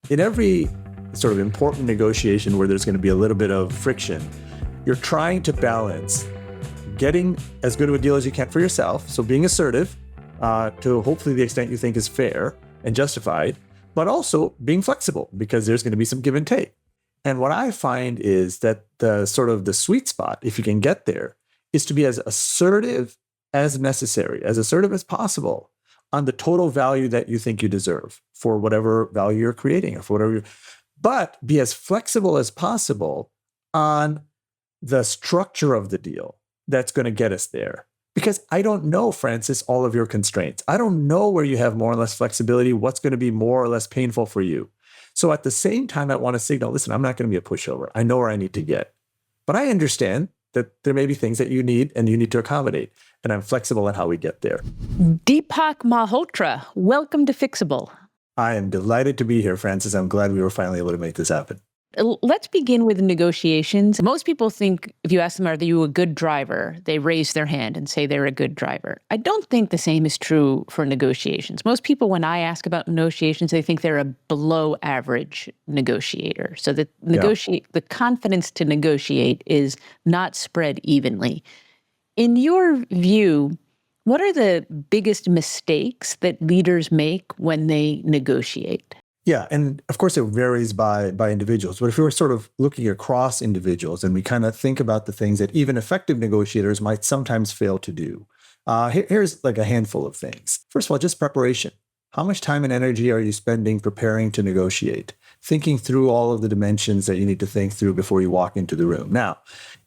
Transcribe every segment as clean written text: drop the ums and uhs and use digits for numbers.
In every sort of important negotiation where there's going to be a little bit of friction, you're trying to balance getting as good of a deal as you can for yourself, so being assertive to hopefully the extent you think is fair and justified, but also being flexible because there's going to be some give and take. And what I find is that the sweet spot, if you can get there, is to be as assertive as necessary, as assertive as possible on the total value that you think you deserve for whatever value you're creating or for whatever but be as flexible as possible on the structure of the deal that's going to get us there. Because I don't know, Francis, all of your constraints. I don't know where you have more or less flexibility, what's going to be more or less painful for you. So at the same time, I want to signal, listen, I'm not going to be a pushover. I know where I need to get. But I understand that there may be things that you need and you need to accommodate. And I'm flexible in how we get there. Deepak Malhotra, welcome to Fixable. I am delighted to be here, Francis. I'm glad we were finally able to make this happen. Let's begin with negotiations. Most people think if you ask them, are you a good driver? They raise their hand and say they're a good driver. I don't think the same is true for negotiations. Most people, when I ask about negotiations, they think they're a below average negotiator. So the confidence to negotiate is not spread evenly. In your view, what are the biggest mistakes that leaders make when they negotiate? Yeah, and of course it varies by individuals. But if we're sort of looking across individuals and we kind of think about the things that even effective negotiators might sometimes fail to do, here's like a handful of things. First of all, just preparation. How much time and energy are you spending preparing to negotiate? Thinking through all of the dimensions that you need to think through before you walk into the room. Now,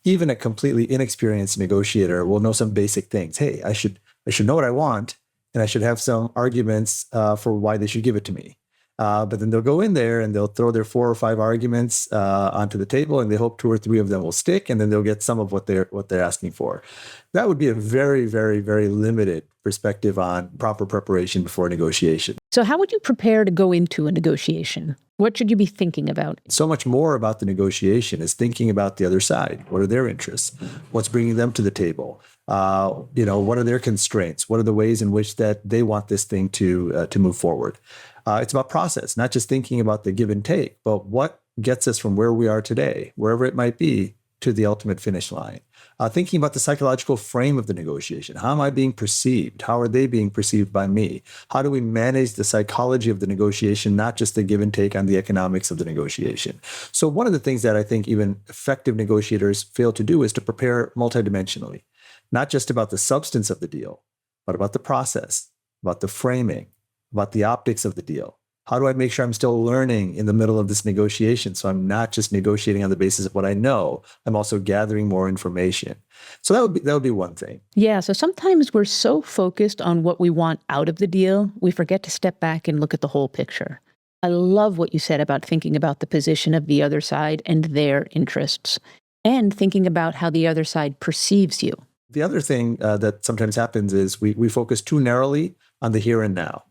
even a completely inexperienced negotiator will know some basic things. Hey, I should know what I want, and I should have some arguments for why they should give it to me. But then they'll go in there and they'll throw their 4 or 5 arguments onto the table, and they hope 2 or 3 of them will stick, and then they'll get some of what they're asking for. That would be a very, very, very limited perspective on proper preparation before negotiation. So how would you prepare to go into a negotiation? What should you be thinking about? So much more about the negotiation is thinking about the other side. What are their interests? What's bringing them to the table? What are their constraints? What are the ways in which that they want this thing to move forward? It's about process, not just thinking about the give and take, but what gets us from where we are today, wherever it might be, to the ultimate finish line. Thinking about the psychological frame of the negotiation. How am I being perceived? How are they being perceived by me? How do we manage the psychology of the negotiation, not just the give and take on the economics of the negotiation? So one of the things that I think even effective negotiators fail to do is to prepare multidimensionally, not just about the substance of the deal, but about the process, about the framing, about the optics of the deal. How do I make sure I'm still learning in the middle of this negotiation? So I'm not just negotiating on the basis of what I know. I'm also gathering more information. So that would be one thing. Yeah. So sometimes we're so focused on what we want out of the deal, we forget to step back and look at the whole picture. I love what you said about thinking about the position of the other side and their interests, and thinking about how the other side perceives you. The other thing that sometimes happens is we focus too narrowly on the here and now.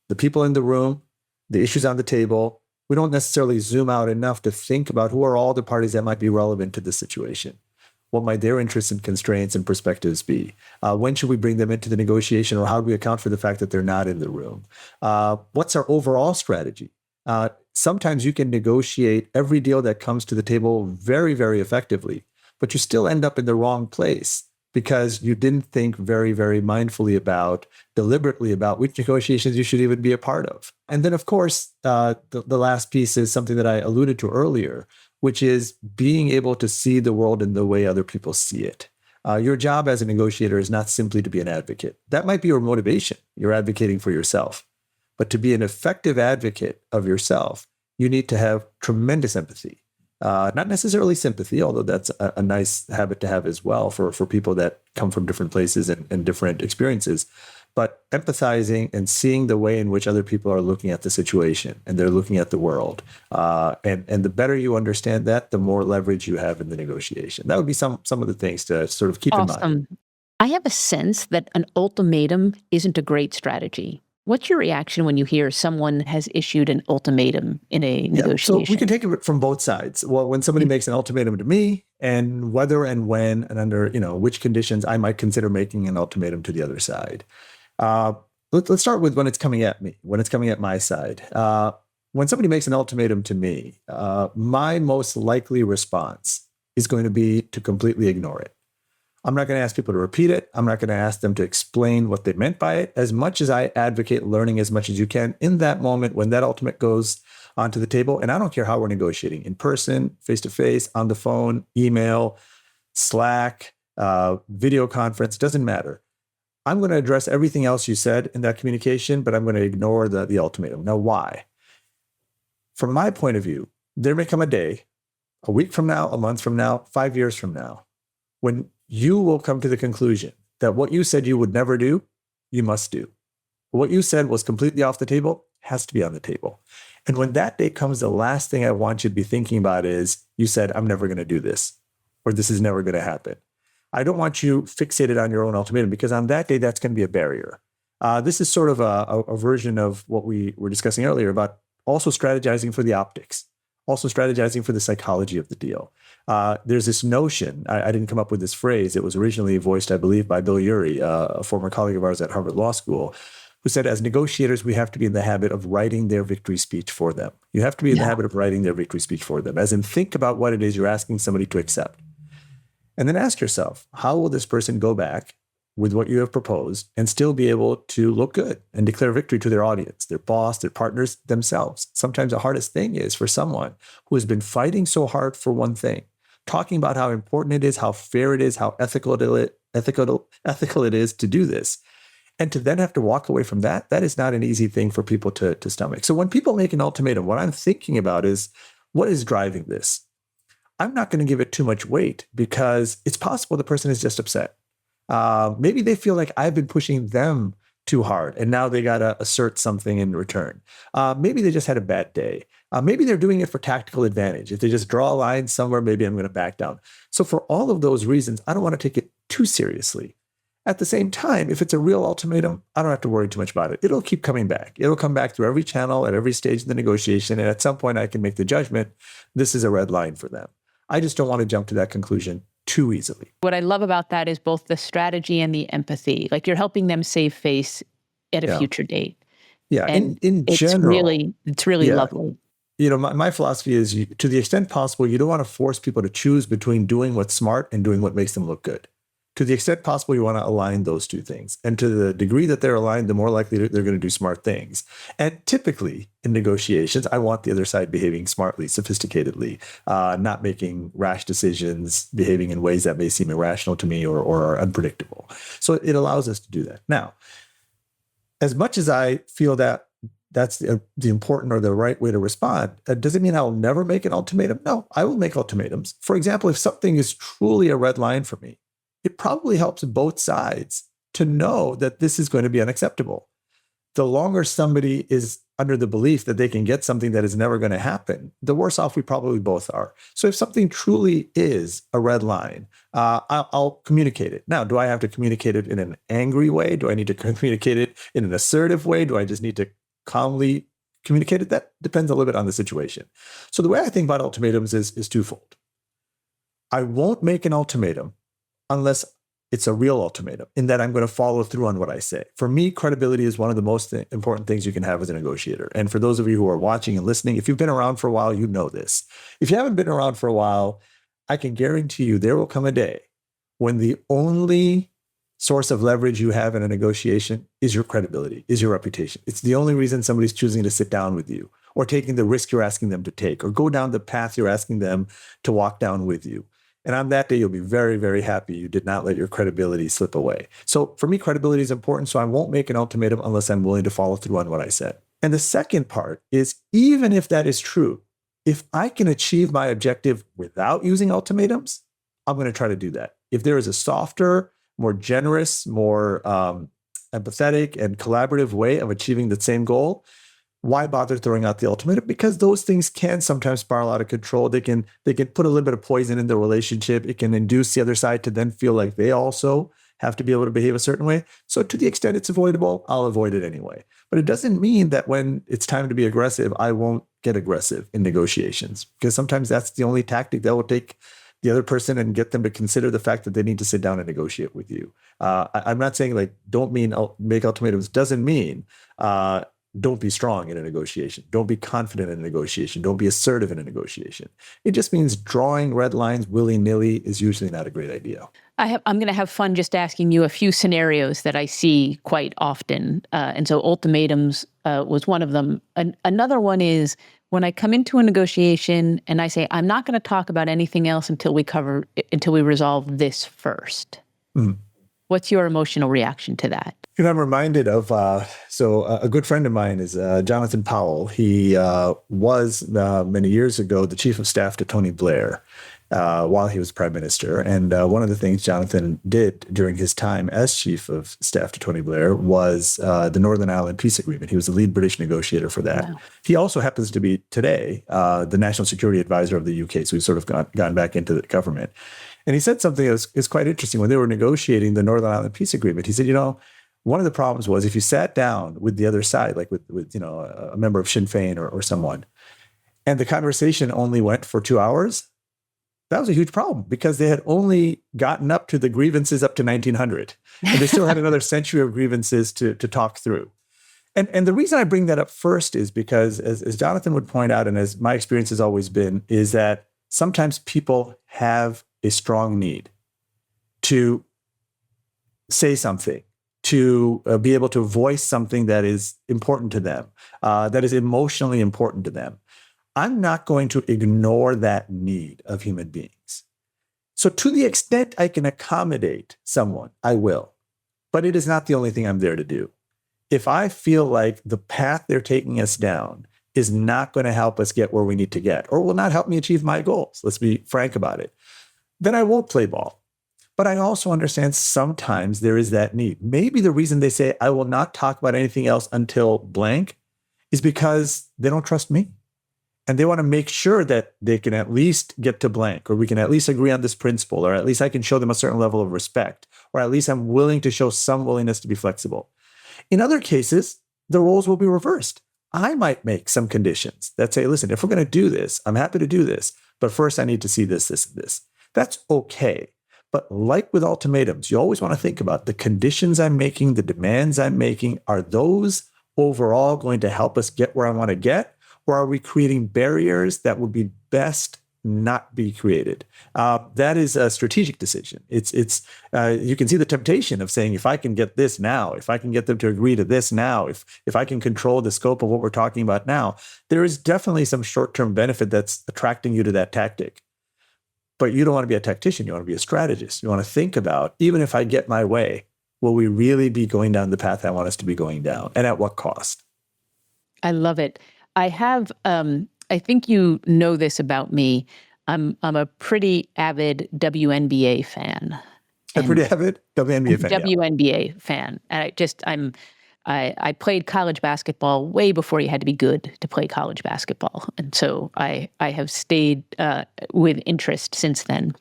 The people in the room, the issues on the table. We don't necessarily zoom out enough to think about who are all the parties that might be relevant to the situation. What might their interests and constraints and perspectives be? When should we bring them into the negotiation, or how do we account for the fact that they're not in the room? What's our overall strategy? Sometimes you can negotiate every deal that comes to the table very, very effectively, but you still end up in the wrong place because you didn't think very, very mindfully deliberately about which negotiations you should even be a part of. And then, of course, the last piece is something that I alluded to earlier, which is being able to see the world in the way other people see it. Your job as a negotiator is not simply to be an advocate. That might be your motivation. You're advocating for yourself. But to be an effective advocate of yourself, you need to have tremendous empathy. Not necessarily sympathy, although that's a nice habit to have as well for people that come from different places and different experiences, but empathizing and seeing the way in which other people are looking at the situation and they're looking at the world. And the better you understand that, the more leverage you have in the negotiation. That would be some of the things to sort of keep in mind. I have a sense that an ultimatum isn't a great strategy. What's your reaction when you hear someone has issued an ultimatum in a negotiation? So we can take it from both sides. Well, when somebody makes an ultimatum to me, and whether and when and under which conditions I might consider making an ultimatum to the other side. Let's start with when it's coming at me, when it's coming at my side. when somebody makes an ultimatum to me, my most likely response is going to be to completely ignore it. I'm not going to ask people to repeat it. I'm not going to ask them to explain what they meant by it. As much as I advocate learning as much as you can, in that moment when that ultimate goes onto the table, and I don't care how we're negotiating, in person, face-to-face, on the phone, email, Slack, video conference, doesn't matter. I'm going to address everything else you said in that communication, but I'm going to ignore the ultimatum. Now, why? From my point of view, there may come a day, a week from now, a month from now, 5 years from now, when you will come to the conclusion that what you said you would never do, you must do. What you said was completely off the table, has to be on the table. And when that day comes, the last thing I want you to be thinking about is, you said, I'm never going to do this, or this is never going to happen. I don't want you fixated on your own ultimatum, because on that day, that's going to be a barrier. This is sort of a version of what we were discussing earlier about also strategizing for the optics, also strategizing for the psychology of the deal. There's this notion, I didn't come up with this phrase, it was originally voiced, I believe, by Bill Urey, a former colleague of ours at Harvard Law School, who said, as negotiators, we have to be in the habit of writing their victory speech for them. You have to be in the habit of writing their victory speech for them, as in think about what it is you're asking somebody to accept. And then ask yourself, how will this person go back with what you have proposed and still be able to look good and declare victory to their audience, their boss, their partners, themselves? Sometimes the hardest thing is for someone who has been fighting so hard for one thing, talking about how important it is, how fair it is, how ethical it is to do this. And to then have to walk away from that, that is not an easy thing for people to stomach. So when people make an ultimatum, what I'm thinking about is, what is driving this? I'm not going to give it too much weight, because it's possible the person is just upset. Maybe they feel like I've been pushing them too hard and now they got to assert something in return. Maybe they just had a bad day. Maybe they're doing it for tactical advantage. If they just draw a line somewhere, maybe I'm going to back down. So for all of those reasons, I don't want to take it too seriously. At the same time, if it's a real ultimatum, I don't have to worry too much about it. It'll keep coming back. It'll come back through every channel at every stage of the negotiation. And at some point, I can make the judgment, this is a red line for them. I just don't want to jump to that conclusion too easily. What I love about that is both the strategy and the empathy. Like, you're helping them save face at a future date. Yeah, and in it's general. It's really lovely. You know, my philosophy is, to the extent possible, you don't want to force people to choose between doing what's smart and doing what makes them look good. To the extent possible, you want to align those two things. And to the degree that they're aligned, the more likely they're going to do smart things. And typically in negotiations, I want the other side behaving smartly, sophisticatedly, not making rash decisions, behaving in ways that may seem irrational to me or are unpredictable. So it allows us to do that. Now, as much as I feel that that's the important or the right way to respond, does it mean I'll never make an ultimatum? No, I will make ultimatums. For example, if something is truly a red line for me, it probably helps both sides to know that this is going to be unacceptable. The longer somebody is under the belief that they can get something that is never going to happen, the worse off we probably both are. So if something truly is a red line, I'll communicate it. Now, do I have to communicate it in an angry way? Do I need to communicate it in an assertive way? Do I just need to calmly communicate it? That depends a little bit on the situation. So the way I think about ultimatums is twofold. I won't make an ultimatum unless it's a real ultimatum, in that I'm going to follow through on what I say. For me, credibility is one of the most important things you can have as a negotiator. And for those of you who are watching and listening, if you've been around for a while, you know this. If you haven't been around for a while, I can guarantee you there will come a day when the only source of leverage you have in a negotiation is your credibility, is your reputation. It's the only reason somebody's choosing to sit down with you, or taking the risk you're asking them to take, or go down the path you're asking them to walk down with you. And on that day, you'll be very, very happy you did not let your credibility slip away. So for me, credibility is important. So I won't make an ultimatum unless I'm willing to follow through on what I said. And the second part is, even if that is true, if I can achieve my objective without using ultimatums, I'm going to try to do that. If there is a softer, more generous, more empathetic and collaborative way of achieving the same goal, why bother throwing out the ultimatum? Because those things can sometimes spiral out of control. They can put a little bit of poison in the relationship. It can induce the other side to then feel like they also have to be able to behave a certain way. So to the extent it's avoidable, I'll avoid it anyway. But it doesn't mean that when it's time to be aggressive, I won't get aggressive in negotiations, because sometimes that's the only tactic that will take the other person and get them to consider the fact that they need to sit down and negotiate with you. I'm not saying, like, don't make ultimatums. Doesn't mean don't be strong in a negotiation. Don't be confident in a negotiation. Don't be assertive in a negotiation. It just means drawing red lines willy-nilly is usually not a great idea. I'm going to have fun just asking you a few scenarios that I see quite often. And so ultimatums was one of them. Another one is when I come into a negotiation and I say, I'm not going to talk about anything else until we resolve this first. Mm. What's your emotional reaction to that? I'm reminded of, a good friend of mine is Jonathan Powell. He was many years ago the chief of staff to Tony Blair while he was prime minister. And one of the things Jonathan did during his time as chief of staff to Tony Blair was the Northern Ireland Peace Agreement. He was the lead British negotiator for that. Wow. He also happens to be today the national security advisor of the UK. So he's sort of gone back into the government. And he said something that is quite interesting. When they were negotiating the Northern Ireland Peace Agreement, he said, one of the problems was if you sat down with the other side, like with a member of Sinn Féin or someone, and the conversation only went for 2 hours, that was a huge problem because they had only gotten up to the grievances up to 1900. And they still had another century of grievances to talk through. And the reason I bring that up first is because, as Jonathan would point out, and as my experience has always been, is that sometimes people have a strong need to say something, to be able to voice something that is important to them, that is emotionally important to them. I'm not going to ignore that need of human beings. So to the extent I can accommodate someone, I will. But it is not the only thing I'm there to do. If I feel like the path they're taking us down is not going to help us get where we need to get, or will not help me achieve my goals, let's be frank about it, then I won't play ball. But I also understand sometimes there is that need. Maybe the reason they say, I will not talk about anything else until blank, is because they don't trust me. And they want to make sure that they can at least get to blank, or we can at least agree on this principle, or at least I can show them a certain level of respect, or at least I'm willing to show some willingness to be flexible. In other cases, the roles will be reversed. I might make some conditions that say, listen, if we're going to do this, I'm happy to do this, but first I need to see this, this, and this. That's okay. But like with ultimatums, you always want to think about the conditions I'm making, the demands I'm making. Are those overall going to help us get where I want to get? Or are we creating barriers that would be best not be created? That is a strategic decision. It's you can see the temptation of saying, if I can get this now, if I can get them to agree to this now, if I can control the scope of what we're talking about now, there is definitely some short-term benefit that's attracting you to that tactic. But you don't want to be a tactician. You want to be a strategist. You want to think about, even if I get my way, will we really be going down the path I want us to be going down? And at what cost? I love it. I have, I think you know this about me. I'm a pretty avid WNBA fan. A pretty avid WNBA fan. WNBA fan. And I played college basketball way before you had to be good to play college basketball. And so I have stayed with interest since then.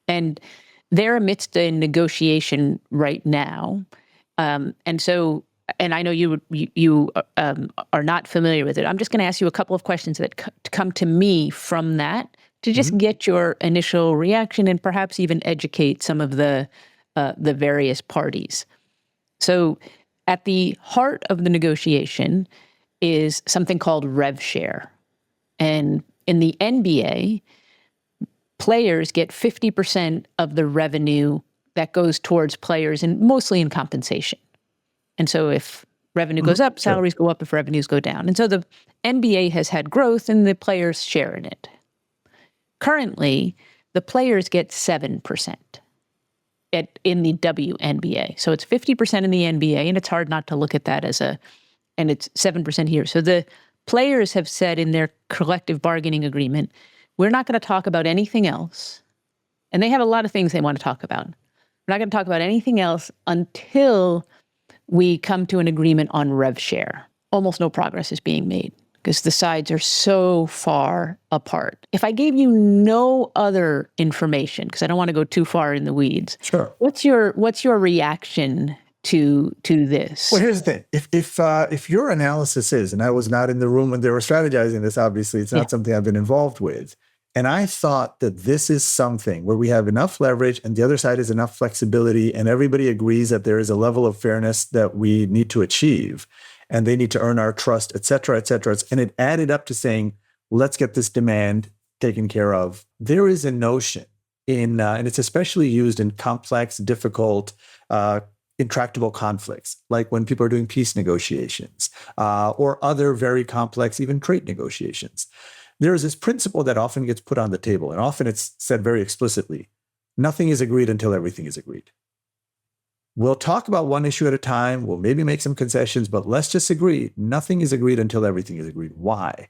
And they're amidst a negotiation right now. And I know you are not familiar with it. I'm just going to ask you a couple of questions that come to me from that to just get your initial reaction and perhaps even educate some of the various parties. So at the heart of the negotiation is something called rev share. And in the NBA, players get 50% of the revenue that goes towards players, and mostly in compensation. And so if revenue goes up, salaries go up if revenues go down. And so the NBA has had growth and the players share in it. Currently, the players get 7% in the WNBA. So it's 50% in the NBA, and it's hard not to look at that and it's 7% here. So the players have said in their collective bargaining agreement, we're not going to talk about anything else. And they have a lot of things they want to talk about. We're not going to talk about anything else until we come to an agreement on rev share. Almost no progress is being made because the sides are so far apart. If I gave you no other information, because I don't want to go too far in the weeds, sure. What's your reaction to this? Well, here's the thing. If your analysis is, and I was not in the room when they were strategizing this, obviously it's not something I've been involved with. And I thought that this is something where we have enough leverage and the other side has enough flexibility and everybody agrees that there is a level of fairness that we need to achieve. and they need to earn our trust, et cetera, et cetera. And it added up to saying, let's get this demand taken care of. There is a notion and it's especially used in complex, difficult, intractable conflicts, like when people are doing peace negotiations or other very complex, even trade negotiations. There is this principle that often gets put on the table, and often it's said very explicitly: nothing is agreed until everything is agreed. We'll talk about one issue at a time. We'll maybe make some concessions, but let's just agree. Nothing is agreed until everything is agreed. Why?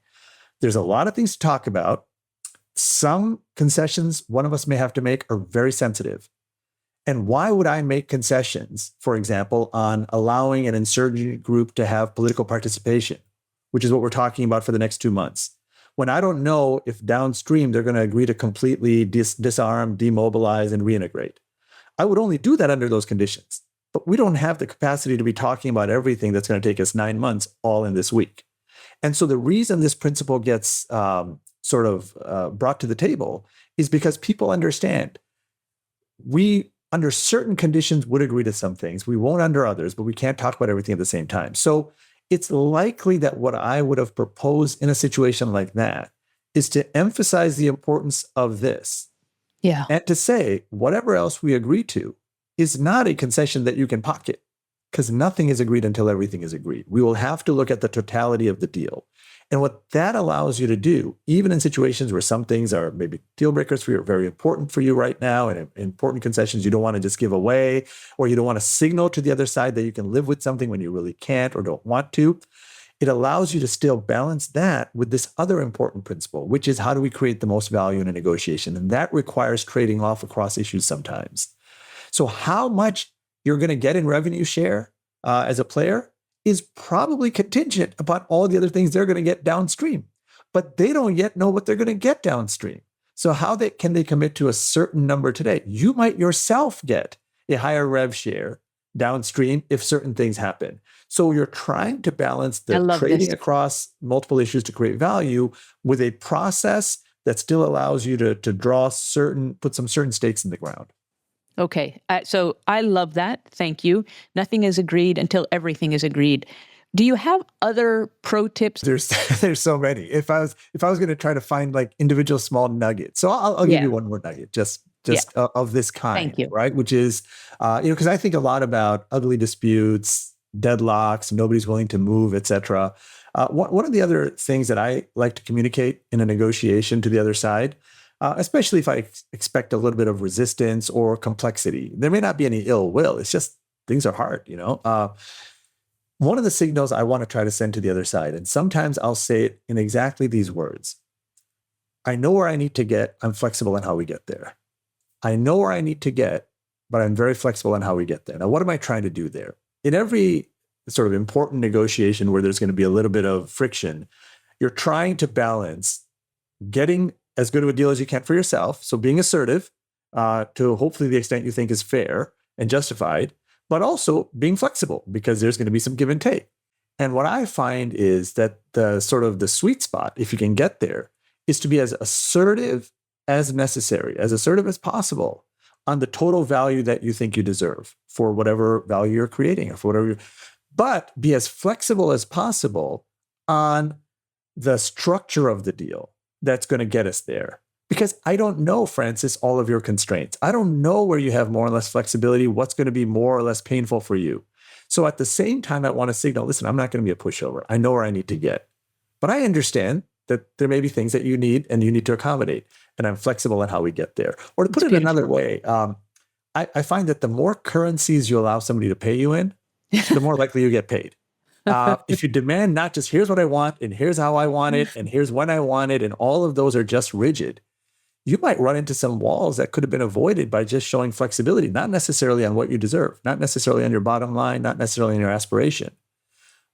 There's a lot of things to talk about. Some concessions one of us may have to make are very sensitive. And why would I make concessions, for example, on allowing an insurgent group to have political participation, which is what we're talking about for the next 2 months, when I don't know if downstream they're going to agree to completely disarm, demobilize, and reintegrate? I would only do that under those conditions. But we don't have the capacity to be talking about everything that's going to take us 9 months all in this week. And so the reason this principle gets brought to the table is because people understand we, under certain conditions, would agree to some things. We won't under others, but we can't talk about everything at the same time. So it's likely that what I would have proposed in a situation like that is to emphasize the importance of this. Yeah. And to say whatever else we agree to is not a concession that you can pocket, because nothing is agreed until everything is agreed. We will have to look at the totality of the deal. And what that allows you to do, even in situations where some things are maybe deal breakers for you, are very important for you right now, and important concessions you don't want to just give away, or you don't want to signal to the other side that you can live with something when you really can't or don't want to. It allows you to still balance that with this other important principle, which is how do we create the most value in a negotiation? And that requires trading off across issues sometimes. So how much you're going to get in revenue share as a player is probably contingent upon all the other things they're going to get downstream. But they don't yet know what they're going to get downstream. So how can they commit to a certain number today? You might yourself get a higher rev share downstream if certain things happen. So you're trying to balance the trading across multiple issues to create value with a process that still allows you to put some certain stakes in the ground. Okay. So I love that. Thank you. Nothing is agreed until everything is agreed. Do you have other pro tips? There's so many. If I was going to try to find like individual small nuggets, so I'll give you one more nugget, just of this kind. Thank you. Right? Which is, because I think a lot about ugly disputes, deadlocks, nobody's willing to move, etc. One of the other things that I like to communicate in a negotiation to the other side, especially if I expect a little bit of resistance or complexity. There may not be any ill will. It's just things are hard, One of the signals I want to try to send to the other side, and sometimes I'll say it in exactly these words: I know where I need to get. I'm flexible in how we get there. I know where I need to get, but I'm very flexible in how we get there. Now, what am I trying to do there? In every sort of important negotiation where there's going to be a little bit of friction, you're trying to balance getting as good of a deal as you can for yourself, so being assertive to hopefully the extent you think is fair and justified, but also being flexible because there's going to be some give and take. And what I find is that the sweet spot, if you can get there, is to be as assertive as necessary, as assertive as possible on the total value that you think you deserve for whatever value you're creating or for whatever but be as flexible as possible on the structure of the deal that's going to get us there. Because I don't know, Francis, all of your constraints. I don't know where you have more or less flexibility, what's going to be more or less painful for you. So at the same time, I want to signal, listen, I'm not going to be a pushover. I know where I need to get. But I understand that there may be things that you need and you need to accommodate. And I'm flexible in how we get there. Or to put it another way, I find that the more currencies you allow somebody to pay you in, the more likely you get paid. If you demand not just here's what I want and here's how I want it and here's when I want it and all of those are just rigid, you might run into some walls that could have been avoided by just showing flexibility, not necessarily on what you deserve, not necessarily on your bottom line, not necessarily on your aspiration,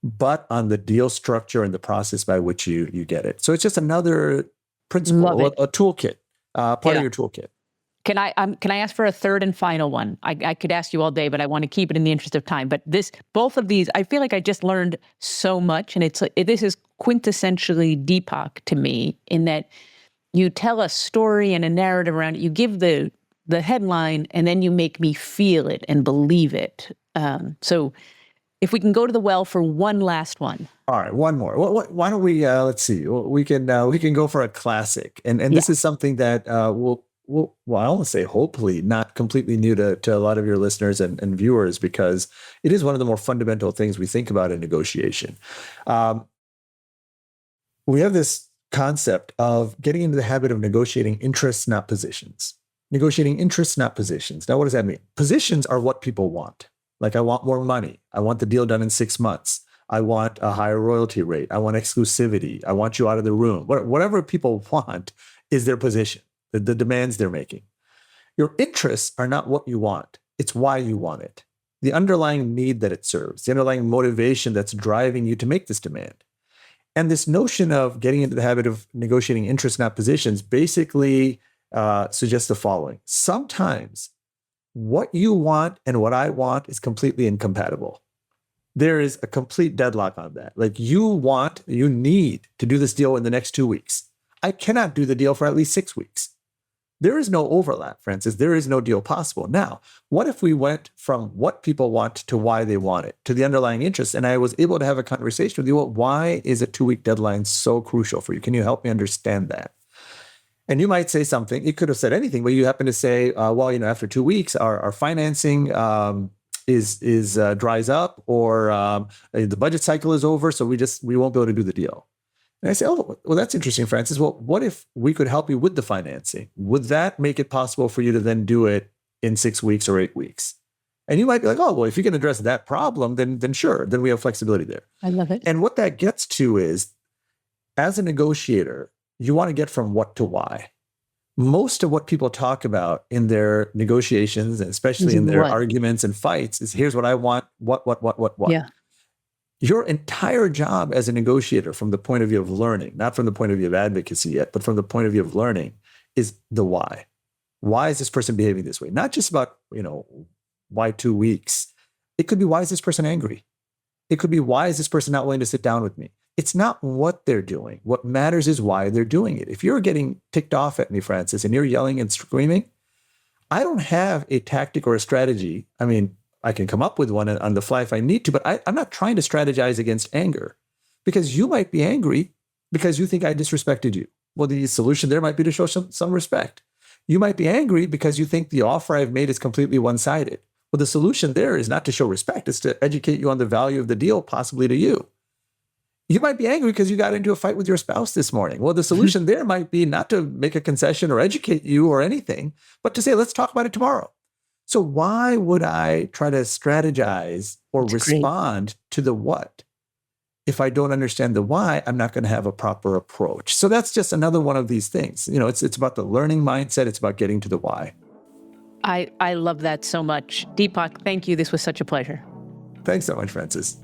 but on the deal structure and the process by which you get it. So it's just another principle, a toolkit, part of your toolkit. Can I ask for a third and final one? I could ask you all day, but I want to keep it in the interest of time. But both of these, I feel like I just learned so much, and this is quintessentially Deepak to me, in that you tell a story and a narrative around it. You give the headline, and then you make me feel it and believe it. So If we can go to the well for one last one. All right, one more. Why don't we? Let's see. We can go for a classic, and this is something that will I want to say hopefully not completely new to a lot of your listeners and viewers, because it is one of the more fundamental things we think about in negotiation. We have this concept of getting into the habit of negotiating interests, not positions. Negotiating interests, not positions. Now, what does that mean? Positions are what people want. Like, I want more money. I want the deal done in 6 months. I want a higher royalty rate. I want exclusivity. I want you out of the room. Whatever people want is their position, the demands they're making. Your interests are not what you want. It's why you want it. The underlying need that it serves, the underlying motivation that's driving you to make this demand. And this notion of getting into the habit of negotiating interests, not positions, basically suggests the following. Sometimes what you want and what I want is completely incompatible. There is a complete deadlock on that. Like, you need to do this deal in the next 2 weeks. I cannot do the deal for at least 6 weeks. There is no overlap, Francis. There is no deal possible. Now, what if we went from what people want to why they want it, to the underlying interest, and I was able to have a conversation with you? Well, why is a 2-week deadline so crucial for you? Can you help me understand that? And you might say something. It could have said anything, but you happen to say, well, after 2 weeks, our financing is dries up, or the budget cycle is over, so we won't be able to do the deal. And I say, oh, well, that's interesting, Francis. Well, what if we could help you with the financing? Would that make it possible for you to then do it in 6 weeks or 8 weeks? And you might be like, oh, well, if you can address that problem, then sure, then we have flexibility there. I love it. And what that gets to is, as a negotiator, you want to get from what to why. Most of what people talk about in their negotiations, and especially in their arguments and fights, is here's what I want, what. Yeah. Your entire job as a negotiator, from the point of view of learning, not from the point of view of advocacy yet, but from the point of view of learning, is the why. Why is this person behaving this way? Not just about, why 2 weeks. It could be, why is this person angry? It could be, why is this person not willing to sit down with me? It's not what they're doing. What matters is why they're doing it. If you're getting ticked off at me, Francis, and you're yelling and screaming, I don't have a tactic or a strategy. I mean, I can come up with one on the fly if I need to, but I'm not trying to strategize against anger, because you might be angry because you think I disrespected you. Well, the solution there might be to show some respect. You might be angry because you think the offer I've made is completely one-sided. Well, the solution there is not to show respect. It's to educate you on the value of the deal, possibly to you. You might be angry because you got into a fight with your spouse this morning. Well, the solution there might be not to make a concession or educate you or anything, but to say, let's talk about it tomorrow. So why would I try to strategize or respond to the what? If I don't understand the why, I'm not going to have a proper approach. So that's just another one of these things. It's about the learning mindset. It's about getting to the why. I love that so much. Deepak, thank you. This was such a pleasure. Thanks so much, Francis.